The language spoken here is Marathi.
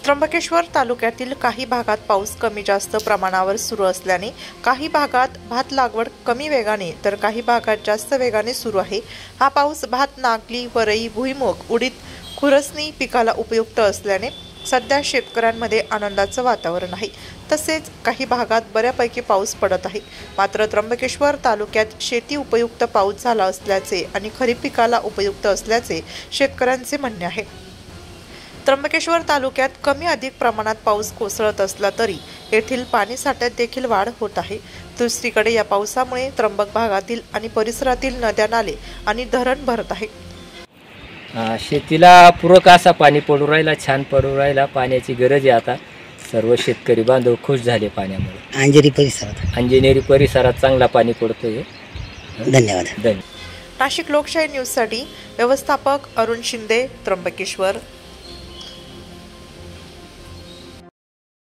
त्र्यंबकेश्वर तालुक्यातील काही भागात पाऊस कमी जास्त प्रमाणावर सुरू असल्याने काही भागात भात लागवड कमी वेगाने तर काही भागात जास्त वेगाने सुरू आहे। हा पाऊस भात, नागली, वरई, भुईमूग, उडीद, खुरसणी पिकाला उपयुक्त असल्याने सध्या शेतकऱ्यांमध्ये आनंदाचं वातावरण आहे। तसेच काही भागात बऱ्यापैकी पाऊस पडत आहे। मात्र त्र्यंबकेश्वर तालुक्यात शेती उपयुक्त पाऊस झाला असल्याचे आणि खरीप पिकाला उपयुक्त असल्याचे शेतकऱ्यांचे म्हणणे आहे। त्र्यंबकेश्वर तालुक्यात कमी अधिक प्रमाणात पाऊस कोसळत असला तरी येथील पाणी साठ्यात देखील वाढ होत आहे। दुसरीकडे या पावसामुळे त्र्यंबक भागातील आणि परिसरातील नद्या, नाले आणि धरण भरत आहे। शेतीला पूरक असा पाणी पडू राहिला, छान पडू राहिला। पाण्याची गरज आहे आता। सर्व शेतकरी बांधव खुश झाले पाण्यामुळे। अंजनेरी परिसरात चांगला पाणी पडतोय। धन्यवाद। नाशिक लोकशाही न्यूज साठी व्यवस्थापक अरुण शिंदे, त्र्यंबकेश्वर।